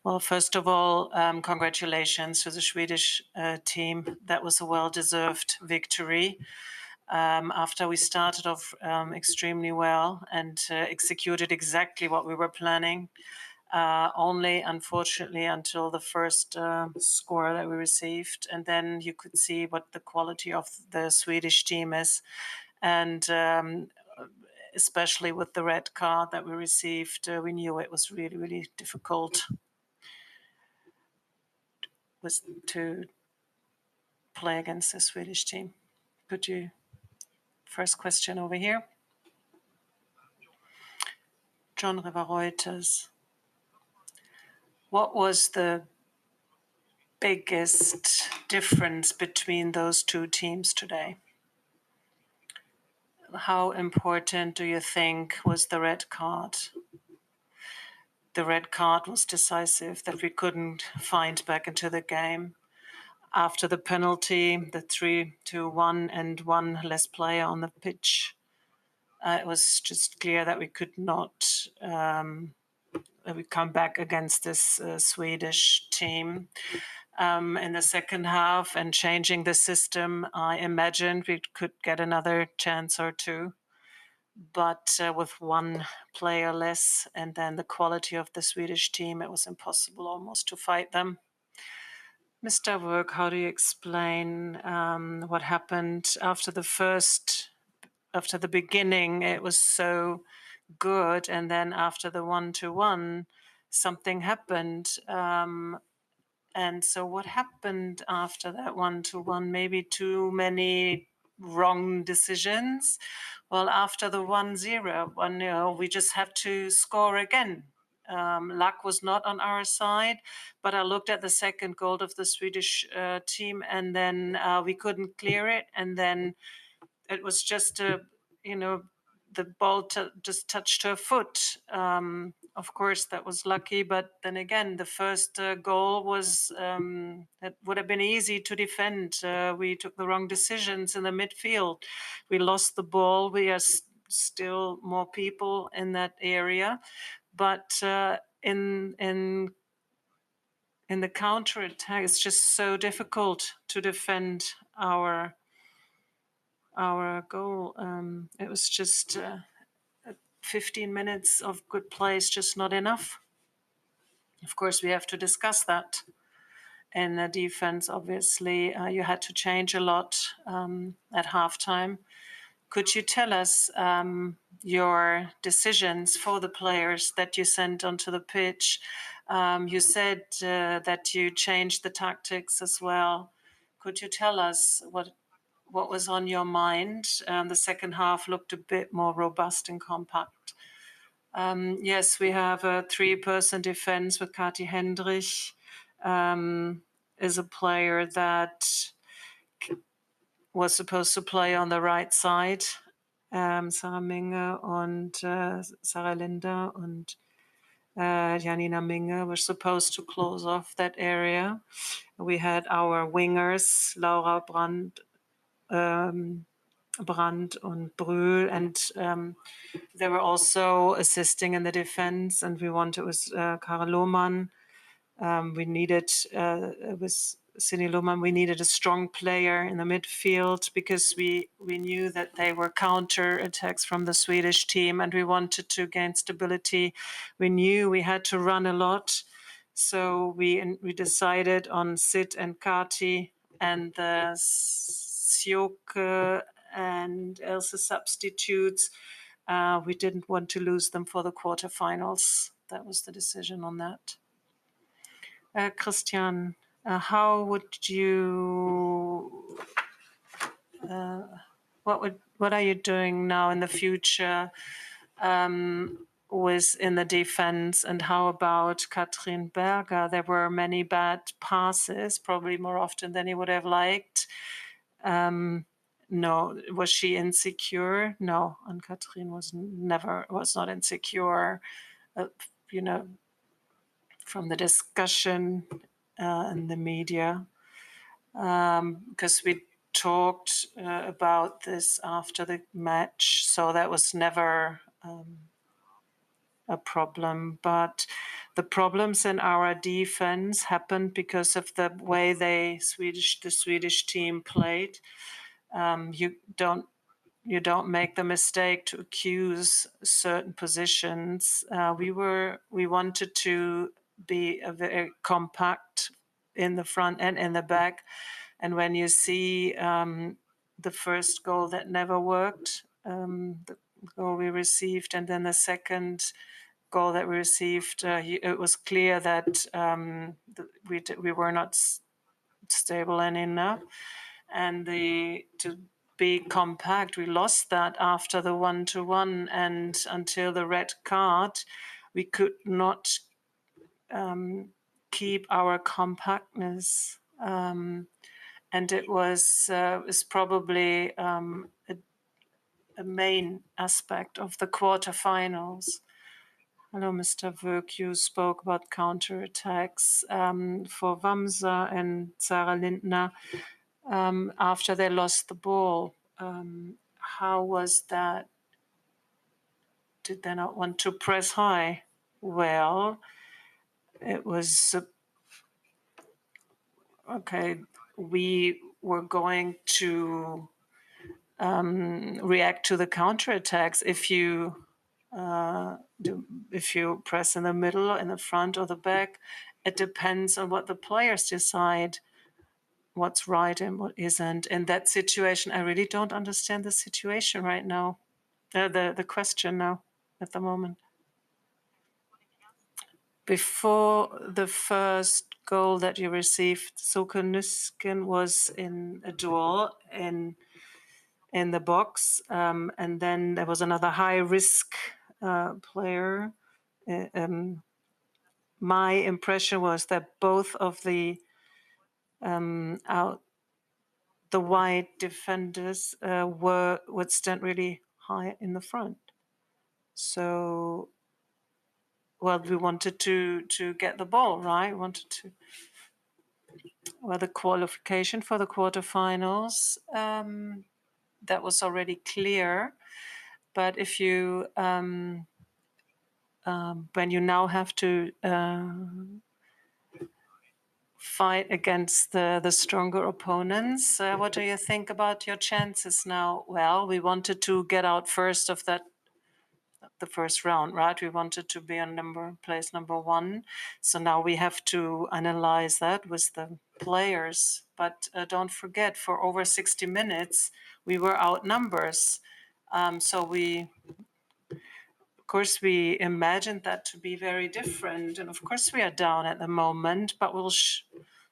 Well, first of all, congratulations to the Swedish team. That was a well-deserved victory. After we started off extremely well and executed exactly what we were planning, only unfortunately until the first score that we received. And then you could see what the quality of the Swedish team is. And especially with the red card that we received, we knew it was really, really difficult to play against the Swedish team. Could you, first question over here. John River Reuters. What was the biggest difference between those two teams today? How important do you think was the red card? The red card was decisive, that we couldn't find back into the game. After the penalty, the 3-1 and one less player on the pitch, it was just clear that we could not we come back against this Swedish team. In the second half and changing the system, I imagined we could get another chance or two. But with one player less and then the quality of the Swedish team, it was impossible almost to fight them. Mr. Wück, how do you explain what happened after the beginning? It was so good, and then after the 1-1, something happened. And so what happened after that 1-1? Maybe too many wrong decisions. Well, after the 1-0, we just have to score again. Luck was not on our side, but I looked at the second goal of the Swedish team, and then we couldn't clear it, and then it was just the ball just touched her foot. Of course, that was lucky, but then again, the first goal was it would have been easy to defend. We took the wrong decisions in the midfield. We lost the ball. We are still more people in that area, but in the counter attack, it's just so difficult to defend our goal. It was just 15 minutes of good play is just not enough. Of course, we have to discuss that. In the defense, obviously, you had to change a lot at halftime. Could you tell us your decisions for the players that you sent onto the pitch? You said that you changed the tactics as well. Could you tell us what was on your mind? The second half looked a bit more robust and compact. Yes, we have a 3-person defense with Kati Hendrich, is a player that was supposed to play on the right side. Sarah Minge and Sarah Linda and Janina Minge were supposed to close off that area. We had our wingers, Laura Brandt and Brühl, and they were also assisting in the defense. And it was Karel Lohmann. We needed it was Cindy Lohmann. We needed a strong player in the midfield because we knew that they were counter attacks from the Swedish team, and we wanted to gain stability. We knew we had to run a lot, so we decided on Sid and Kati and the Sjoke and Else substitutes. We didn't want to lose them for the quarterfinals. That was the decision on that. Christian, how would you? What are you doing now in the future in the defense? And how about Katrin Berger? There were many bad passes, probably more often than he would have liked. No, was she insecure? No, and Katrin was not insecure. From the discussion in the media, because we talked about this after the match, so that was never a problem. But The problems in our defense happened because of the way the Swedish team played. You don't make the mistake to accuse certain positions. We wanted to be a very compact in the front and in the back. And when you see the first goal that never worked, the goal we received, and then the second goal that we received, it was clear that we were not stable enough, and to be compact, we lost that after the 1-1, and until the red card, we could not keep our compactness. And it was is probably a main aspect of the quarterfinals. Hello, Mr. Wück. You spoke about counterattacks for Wamsa and Sarah Lindner after they lost the ball. How was that? Did they not want to press high? Well, it was okay. We were going to react to the counterattacks if you press in the middle, in the front, or the back. It depends on what the players decide, what's right and what isn't. In that situation, I really don't understand the situation right now, the question now at the moment. Before the first goal that you received, Sokonuskin was in a duel in the box, and then there was another high-risk player. My impression was that both of the wide defenders would stand really high in the front. So, well, we wanted to get the ball right. We wanted to. Well, the qualification for the quarterfinals that was already clear. But if you when you now have to fight against the stronger opponents, what do you think about your chances now? Well, we wanted to get out first of the first round, right? We wanted to be on place number 1. So now we have to analyze that with the players. But don't forget, for over 60 minutes, we were outnumbered. So of course, we imagined that to be very different. And of course, we are down at the moment, but we'll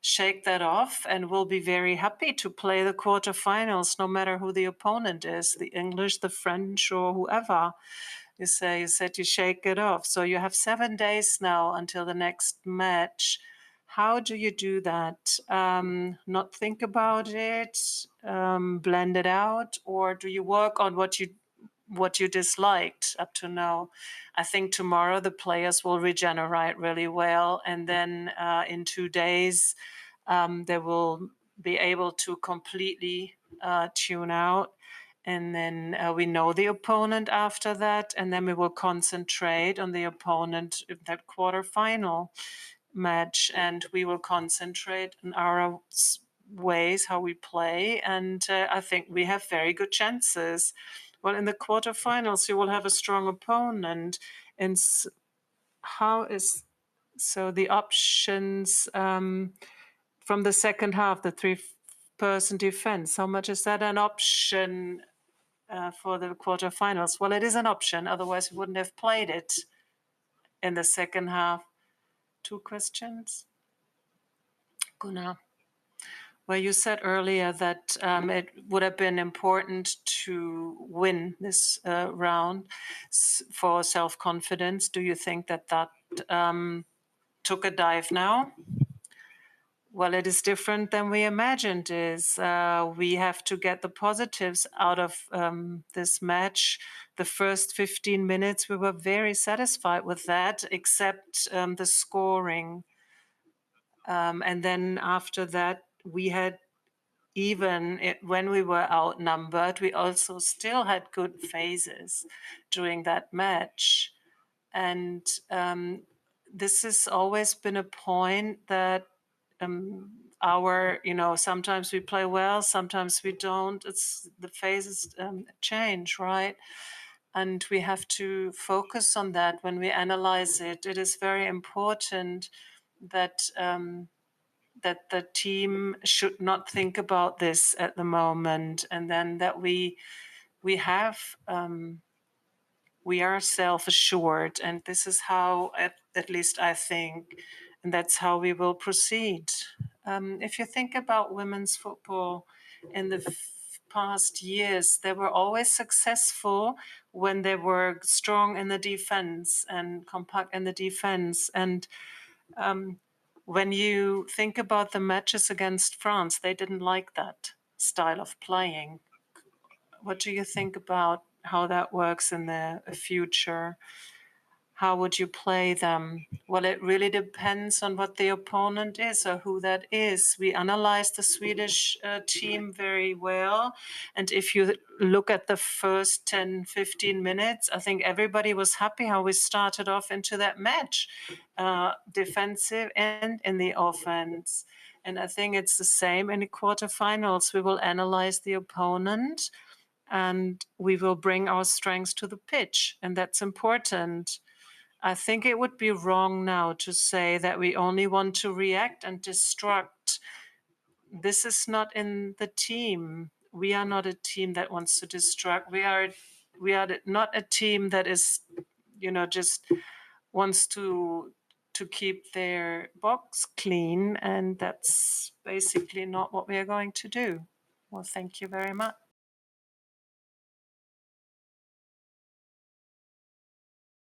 shake that off and we'll be very happy to play the quarterfinals, no matter who the opponent is, the English, the French, or whoever. You said you shake it off. So you have 7 days now until the next match. How do you do that? Not think about it, blend it out, or do you work on what you disliked up to now? I think tomorrow the players will regenerate really well, and then in 2 days they will be able to completely tune out. And then we know the opponent after that, and then we will concentrate on the opponent in that quarterfinal match, and we will concentrate on our ways how we play. And I think we have very good chances. Well, in the quarterfinals, you will have a strong opponent. And so the options from the second half, the 3-person defense, how much is that an option for the quarterfinals? Well, it is an option. Otherwise, we wouldn't have played it in the second half. 2 questions. Gunnar. Well, you said earlier that it would have been important to win this round for self-confidence. Do you think that took a dive now? Well, it is different than we imagined. We have to get the positives out of this match. The first 15 minutes, we were very satisfied with that, except the scoring. And then after that, we had when we were outnumbered, we also still had good phases during that match. And this has always been a point that our, sometimes we play well, sometimes we don't. It's the phases change, right? And we have to focus on that when we analyze it. It is very important that that the team should not think about this at the moment, and then that we have we are self assured, and this is how, at least I think, and that's how we will proceed. If you think about women's football in the past years, they were always successful when they were strong in the defense and compact in the defense. And when you think about the matches against France, they didn't like that style of playing. What do you think about how that works in the future? How would you play them? Well, it really depends on what the opponent is or who that is. We analyzed the Swedish team very well. And if you look at the first 10, 15 minutes, I think everybody was happy how we started off into that match, defensive and in the offense. And I think it's the same in the quarterfinals. We will analyze the opponent and we will bring our strengths to the pitch. And that's important. I think it would be wrong now to say that we only want to react and destruct. This is not in the team. We are not a team that wants to destruct. We are not a team that is, just wants to keep their box clean, and that's basically not what we are going to do. Well, thank you very much.